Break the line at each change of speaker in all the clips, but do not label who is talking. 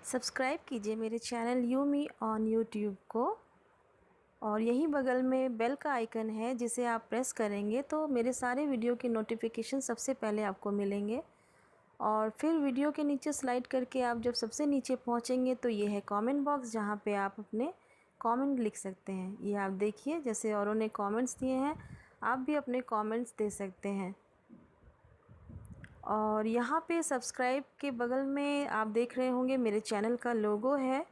Subscribe कीजिए मेरे channel you me on YouTube को और यहीं बगल में बेल का आइकन है जिसे आप प्रेस करेंगे तो मेरे सारे वीडियो के नोटिफिकेशन सबसे पहले आपको मिलेंगे। और फिर वीडियो के नीचे स्लाइड करके आप जब सबसे नीचे पहुंचेंगे तो ये है कमेंट बॉक्स जहां पे आप अपने कमेंट लिख सकते हैं। ये आप देखिए जैसे औरों ने कमेंट्स दिए हैं आप भी अपने कमेंट्स दे सकते हैं। और यहाँ पे सब्सक्राइब के बगल में आप देख रहे होंगे मेरे चैनल का लोगो है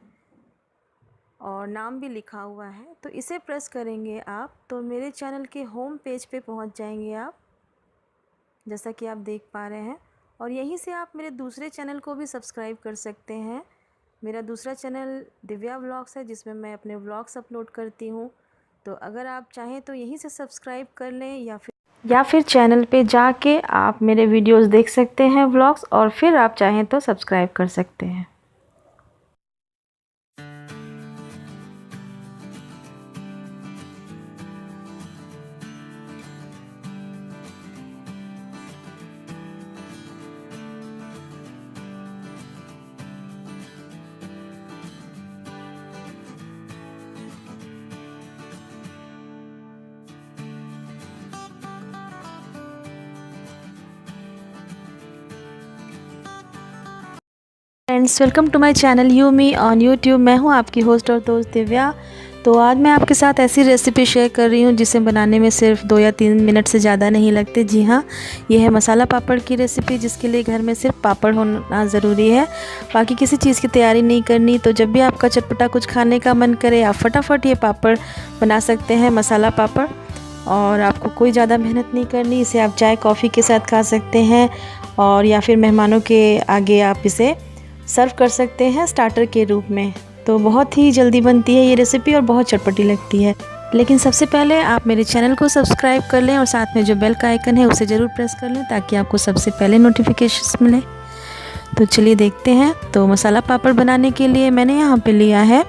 और नाम भी लिखा हुआ है, तो इसे प्रेस करेंगे आप तो मेरे चैनल के होम पेज पे पहुँच जाएंगे आप, जैसा कि आप देख पा रहे हैं। और यहीं से आप मेरे दूसरे चैनल को भी सब्सक्राइब कर सकते हैं। मेरा दूसरा चैनल दिव्या व्लॉग्स है जिसमें मैं अपने व्लॉग्स अपलोड करती हूँ, तो अगर आप चाहें तो यहीं से सब्सक्राइब कर लें या फिर चैनल पे जाके आप मेरे वीडियोस देख सकते हैं व्लॉग्स, और फिर आप चाहें तो सब्सक्राइब कर सकते हैं। Friends, welcome to my channel you me on YouTube. मैं हूं आपकी होस्ट और दोस्त दिव्या। तो आज मैं आपके साथ ऐसी रेसिपी शेयर कर रही हूं जिसे बनाने में सिर्फ 2 या 3 मिनट से ज़्यादा नहीं लगते। जी हाँ, ये है मसाला पापड़ की रेसिपी, जिसके लिए घर में सिर्फ पापड़ होना ज़रूरी है, बाकी किसी चीज़ की तैयारी नहीं करनी। तो जब भी आपका चटपटा कुछ खाने का मन करे आप फटाफट ये पापड़ बना सकते हैं, मसाला पापड़। और आपको कोई ज़्यादा मेहनत नहीं करनी। इसे आप चाय कॉफ़ी के साथ खा सकते हैं और या फिर मेहमानों के आगे आप इसे सर्व कर सकते हैं स्टार्टर के रूप में। तो बहुत ही जल्दी बनती है ये रेसिपी और बहुत चटपटी लगती है। लेकिन सबसे पहले आप मेरे चैनल को सब्सक्राइब कर लें और साथ में जो बेल का आइकन है उसे ज़रूर प्रेस कर लें ताकि आपको सबसे पहले नोटिफिकेशंस मिले। तो चलिए देखते हैं। तो मसाला पापड़ बनाने के लिए मैंने यहाँ पे लिया है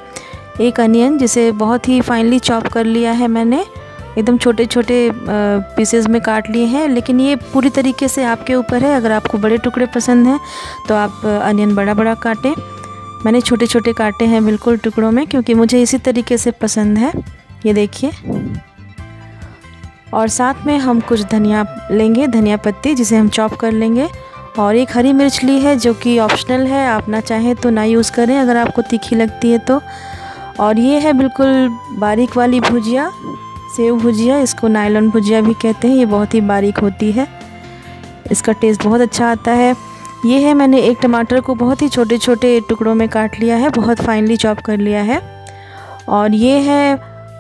एक अनियन, जिसे बहुत ही फाइनली चॉप कर लिया है मैंने, एकदम छोटे छोटे पीसेस में काट लिए हैं। लेकिन ये पूरी तरीके से आपके ऊपर है, अगर आपको बड़े टुकड़े पसंद हैं तो आप अनियन बड़ा बड़ा काटें। मैंने छोटे छोटे काटे हैं बिल्कुल टुकड़ों में, क्योंकि मुझे इसी तरीके से पसंद है। ये देखिए। और साथ में हम कुछ धनिया लेंगे, धनिया पत्ती, जिसे हम चॉप कर लेंगे। और एक हरी मिर्च ली है जो कि ऑप्शनल है, आप ना चाहें तो ना यूज़ करें अगर आपको तीखी लगती है तो। और ये है बिल्कुल बारीक वाली भुजिया, सेव भुजिया, इसको नायलॉन भुजिया भी कहते हैं। ये बहुत ही बारीक होती है, इसका टेस्ट बहुत अच्छा आता है। ये है, मैंने एक टमाटर को बहुत ही छोटे छोटे टुकड़ों में काट लिया है, बहुत फाइनली चॉप कर लिया है। और ये है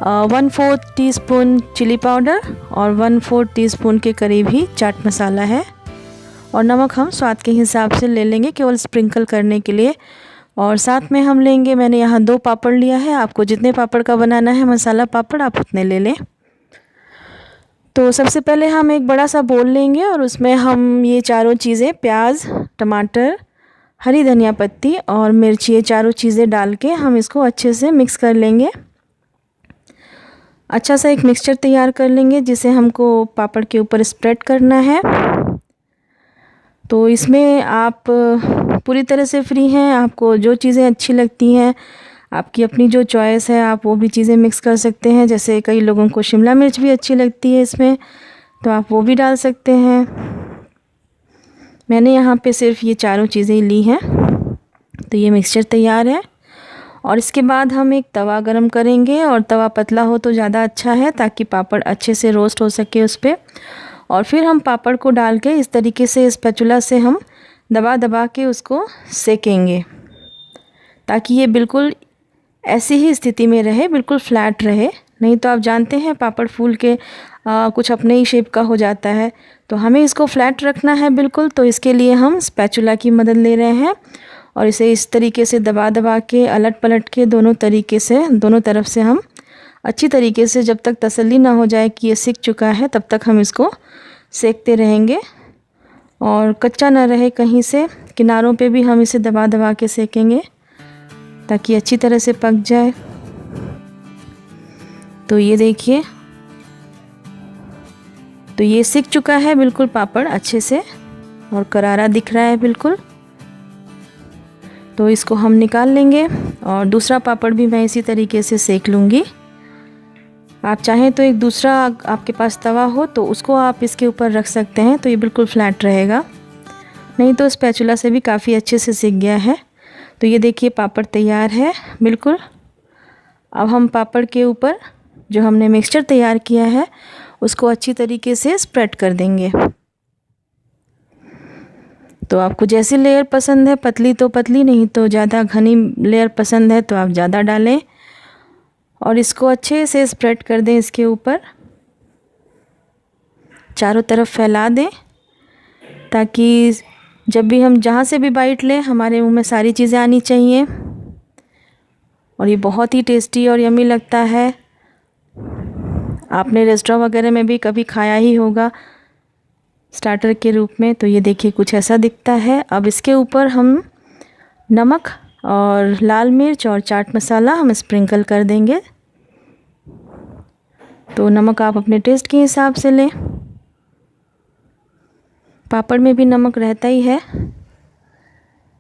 1/4 टीस्पून चिली पाउडर और 1/4 टीस्पून के करीब ही चाट मसाला है। और नमक हम स्वाद के हिसाब से ले लेंगे, केवल स्प्रिंकल करने के लिए। और साथ में हम लेंगे, मैंने यहाँ 2 पापड़ लिया है, आपको जितने पापड़ का बनाना है मसाला पापड़ आप उतने ले लें। तो सबसे पहले हम एक बड़ा सा बोल लेंगे और उसमें हम ये चारों चीज़ें, प्याज, टमाटर, हरी धनिया पत्ती और मिर्च, ये चारों चीज़ें डाल के हम इसको अच्छे से मिक्स कर लेंगे। अच्छा सा एक मिक्सचर तैयार कर लेंगे जिसे हमको पापड़ के ऊपर स्प्रेड करना है। तो इसमें आप पूरी तरह से फ्री हैं, आपको जो चीज़ें अच्छी लगती हैं, आपकी अपनी जो चॉइस है, आप वो भी चीज़ें मिक्स कर सकते हैं। जैसे कई लोगों को शिमला मिर्च भी अच्छी लगती है इसमें, तो आप वो भी डाल सकते हैं। मैंने यहाँ पे सिर्फ ये चारों चीज़ें ली हैं। तो ये मिक्सचर तैयार है। और इसके बाद हम एक तवा गरम करेंगे, और तवा पतला हो तो ज़्यादा अच्छा है ताकि पापड़ अच्छे से रोस्ट हो सके उस पर। और फिर हम पापड़ को डाल के इस तरीके से स्पैचुला से हम दबा दबा के उसको सेकेंगे ताकि ये बिल्कुल ऐसी ही स्थिति में रहे, बिल्कुल फ्लैट रहे। नहीं तो आप जानते हैं पापड़ फूल के कुछ अपने ही शेप का हो जाता है, तो हमें इसको फ्लैट रखना है बिल्कुल। तो इसके लिए हम स्पैचुला की मदद ले रहे हैं और इसे इस तरीके से दबा दबा के अलट पलट के दोनों तरीके से, दोनों तरफ से हम अच्छी तरीके से, जब तक तसल्ली ना हो जाए कि ये सिक चुका है तब तक हम इसको सेकते रहेंगे। और कच्चा ना रहे कहीं से, किनारों पे भी हम इसे दबा दबा के सेकेंगे ताकि अच्छी तरह से पक जाए। तो ये देखिए, तो ये सिक चुका है बिल्कुल पापड़ अच्छे से और करारा दिख रहा है बिल्कुल। तो इसको हम निकाल लेंगे और दूसरा पापड़ भी मैं इसी तरीके से सेक लूँगी। आप चाहें तो एक दूसरा आपके पास तवा हो तो उसको आप इसके ऊपर रख सकते हैं, तो ये बिल्कुल फ्लैट रहेगा। नहीं तो स्पैचुला से भी काफ़ी अच्छे से सिक गया है। तो ये देखिए पापड़ तैयार है बिल्कुल। अब हम पापड़ के ऊपर जो हमने मिक्सचर तैयार किया है उसको अच्छी तरीके से स्प्रेड कर देंगे। तो आपको जैसी लेयर पसंद है, पतली तो पतली, नहीं तो ज़्यादा घनी लेयर पसंद है तो आप ज़्यादा डालें और इसको अच्छे से स्प्रेड कर दें। इसके ऊपर चारों तरफ फैला दें ताकि जब भी हम जहाँ से भी बाइट लें हमारे मुंह में सारी चीज़ें आनी चाहिए। और ये बहुत ही टेस्टी और यम्मी लगता है। आपने रेस्टोरेंट वगैरह में भी कभी खाया ही होगा स्टार्टर के रूप में। तो ये देखिए कुछ ऐसा दिखता है। अब इसके ऊपर हम नमक और लाल मिर्च और चाट मसाला हम स्प्रिंकल कर देंगे। तो नमक आप अपने टेस्ट के हिसाब से लें, पापड़ में भी नमक रहता ही है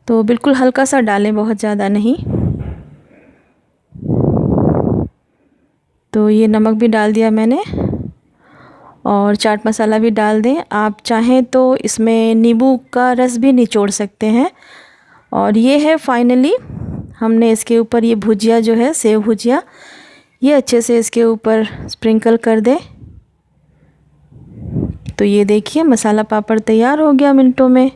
तो बिल्कुल हल्का सा डालें, बहुत ज़्यादा नहीं। तो ये नमक भी डाल दिया मैंने और चाट मसाला भी डाल दें। आप चाहें तो इसमें नींबू का रस भी निचोड़ सकते हैं। और ये है फाइनली हमने इसके ऊपर ये भुजिया जो है, सेव भुजिया, ये अच्छे से इसके ऊपर स्प्रिंकल कर दें। तो ये देखिए मसाला पापड़ तैयार हो गया मिनटों में।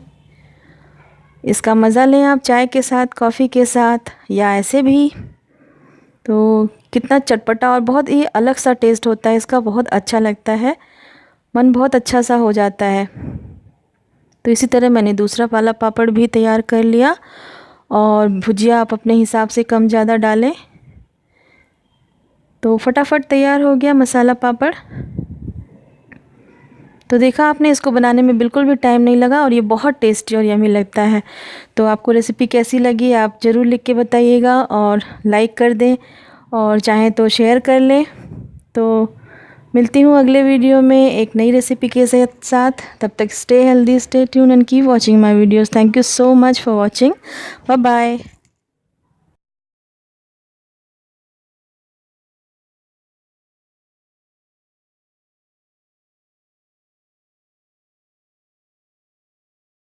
इसका मज़ा लें आप चाय के साथ, कॉफ़ी के साथ या ऐसे भी। तो कितना चटपटा और बहुत ही अलग सा टेस्ट होता है इसका, बहुत अच्छा लगता है, मन बहुत अच्छा सा हो जाता है। तो इसी तरह मैंने दूसरा वाला पापड़ भी तैयार कर लिया और भुजिया आप अपने हिसाब से कम ज़्यादा डालें। तो फटाफट तैयार हो गया मसाला पापड़। तो देखा आपने, इसको बनाने में बिल्कुल भी टाइम नहीं लगा और ये बहुत टेस्टी और यम्मी लगता है। तो आपको रेसिपी कैसी लगी आप ज़रूर लिख के बताइएगा और लाइक कर दें और चाहें तो शेयर कर लें। तो मिलती हूँ अगले वीडियो में एक नई रेसिपी के साथ। तब तक stay healthy, stay tune and keep watching my videos. Thank you so much for watching. Bye bye.